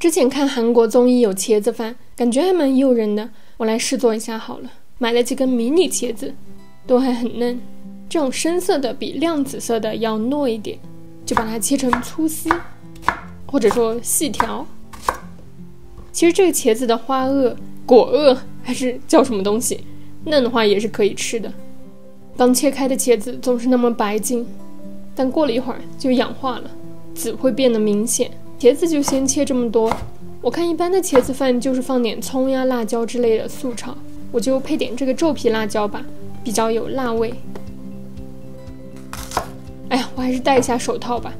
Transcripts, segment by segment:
之前看韩国综艺有茄子饭，感觉还蛮诱人的，我来试做一下好了。买了几根迷你茄子，都还很嫩，这种深色的比亮紫色的要糯一点，就把它切成粗丝，或者说细条。其实这个茄子的花萼、果萼还是叫什么东西，嫩的话也是可以吃的。刚切开的茄子总是那么白净，但过了一会儿就氧化了，籽会变得明显。茄子就先切这么多，我看一般的茄子饭就是放点葱呀、辣椒之类的素炒，我就配点这个皱皮辣椒吧，比较有辣味。哎呀，我还是戴一下手套吧，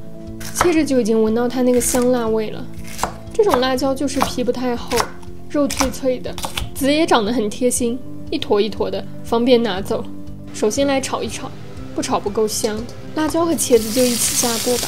切着就已经闻到它那个香辣味了。这种辣椒就是皮不太厚，肉脆脆的，籽也长得很贴心，一坨一坨的，方便拿走。首先来炒一炒，不炒不够香，辣椒和茄子就一起下锅吧。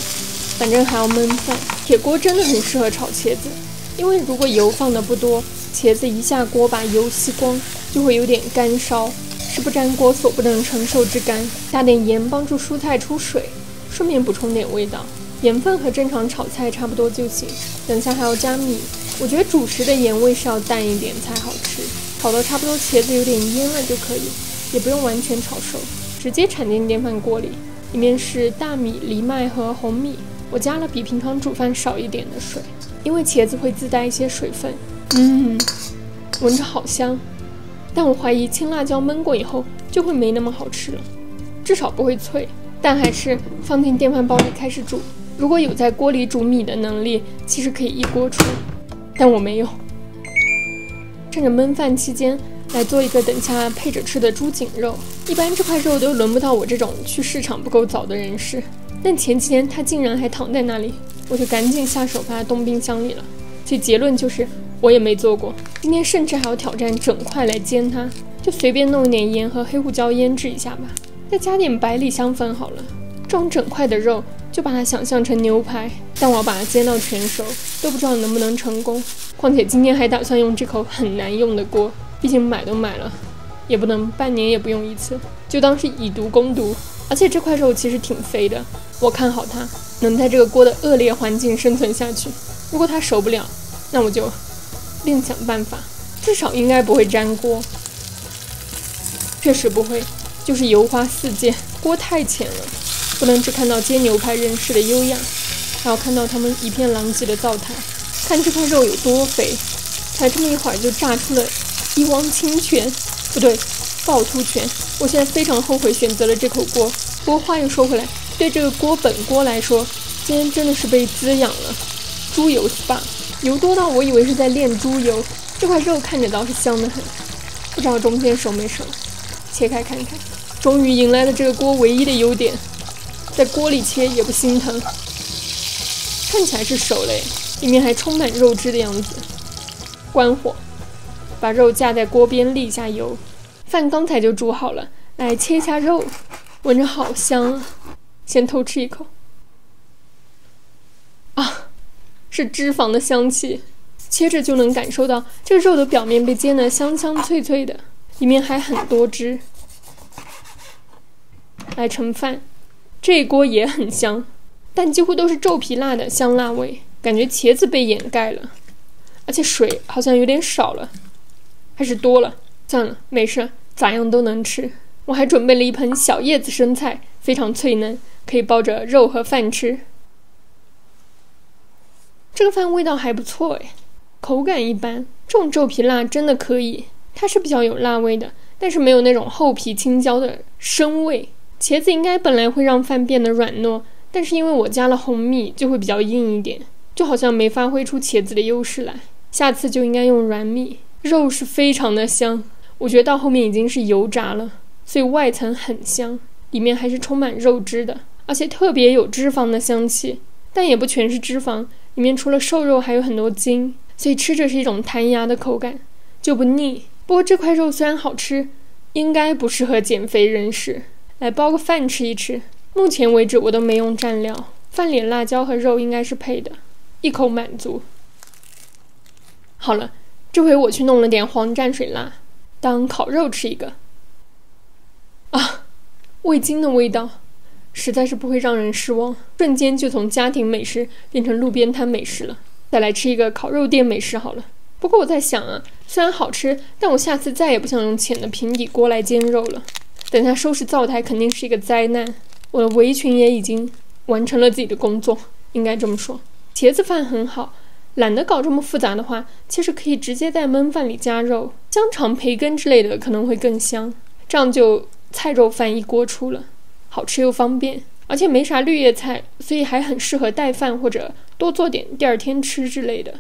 反正还要焖饭，铁锅真的很适合炒茄子，因为如果油放的不多，茄子一下锅把油吸光，就会有点干烧，是不粘锅所不能承受之干。加点盐帮助蔬菜出水，顺便补充点味道。盐分和正常炒菜差不多就行。等下还要加米，我觉得主食的盐味是要淡一点才好吃。炒到差不多茄子有点烟了就可以，也不用完全炒熟，直接铲进电饭锅里。里面是大米、藜麦和红米。我加了比平常煮饭少一点的水，因为茄子会自带一些水分。闻着好香，但我怀疑青辣椒焖过以后就会没那么好吃了，至少不会脆。但还是放进电饭煲里开始煮。如果有在锅里煮米的能力，其实可以一锅出，但我没有。趁着焖饭期间，来做一个等下配着吃的猪颈肉。一般这块肉都轮不到我这种去市场不够早的人士。但前几天它竟然还躺在那里，我就赶紧下手把它冻冰箱里了。所以结论就是我也没做过。今天甚至还要挑战整块来煎它，就随便弄一点盐和黑胡椒腌制一下吧，再加点百里香粉好了。这种整块的肉就把它想象成牛排，但我要把它煎到全熟，都不知道能不能成功。况且今天还打算用这口很难用的锅，毕竟买都买了，也不能半年也不用一次，就当是以毒攻毒。而且这块肉其实挺肥的，我看好它能在这个锅的恶劣环境生存下去。如果它熟不了，那我就另想办法，至少应该不会粘锅。确实不会，就是油花四溅，锅太浅了，不能只看到煎牛排人士的优雅，还要看到他们一片狼藉的灶台。看这块肉有多肥，才这么一会儿就炸出了一汪清泉，不对，趵突泉。我现在非常后悔选择了这口锅。不过话又说回来，对这个锅本锅来说，今天真的是被滋养了。猪油 SPA， 油多到我以为是在炼猪油。这块肉看着倒是香得很，不知道中间熟没熟。切开看看，终于迎来了这个锅唯一的优点，在锅里切也不心疼。看起来是熟了耶，里面还充满肉汁的样子。关火，把肉架在锅边沥一下油。饭刚才就煮好了，来切一下肉，闻着好香啊！先偷吃一口。啊，是脂肪的香气，切着就能感受到这个肉的表面被煎得香香脆脆的，里面还很多汁。来盛饭，这一锅也很香，但几乎都是皱皮辣的香辣味，感觉茄子被掩盖了，而且水好像有点少了，还是多了。算了，没事，咋样都能吃。我还准备了一盆小叶子生菜，非常脆嫩，可以包着肉和饭吃。这个饭味道还不错诶，口感一般。这种皱皮辣真的可以，它是比较有辣味的，但是没有那种厚皮青椒的生味。茄子应该本来会让饭变得软糯，但是因为我加了红米，就会比较硬一点，就好像没发挥出茄子的优势来。下次就应该用软米。肉是非常的香，我觉得到后面已经是油炸了，所以外层很香，里面还是充满肉汁的，而且特别有脂肪的香气，但也不全是脂肪，里面除了瘦肉还有很多筋，所以吃着是一种弹牙的口感，就不腻。不过这块肉虽然好吃，应该不适合减肥人士。来包个饭吃一吃。目前为止我都没用蘸料，饭里辣椒和肉应该是配的，一口满足。好了，这回我去弄了点黄蘸水辣，当烤肉吃一个。啊，味精的味道实在是不会让人失望，瞬间就从家庭美食变成路边摊美食了。再来吃一个烤肉店美食好了。不过我在想啊，虽然好吃，但我下次再也不想用浅的平底锅来煎肉了。等下收拾灶台肯定是一个灾难。我的围裙也已经完成了自己的工作，应该这么说。茄子饭很好，懒得搞这么复杂的话，其实可以直接在焖饭里加肉，香肠、培根之类的可能会更香，这样就菜肉饭一锅出了，好吃又方便，而且没啥绿叶菜，所以还很适合带饭或者多做点第二天吃之类的。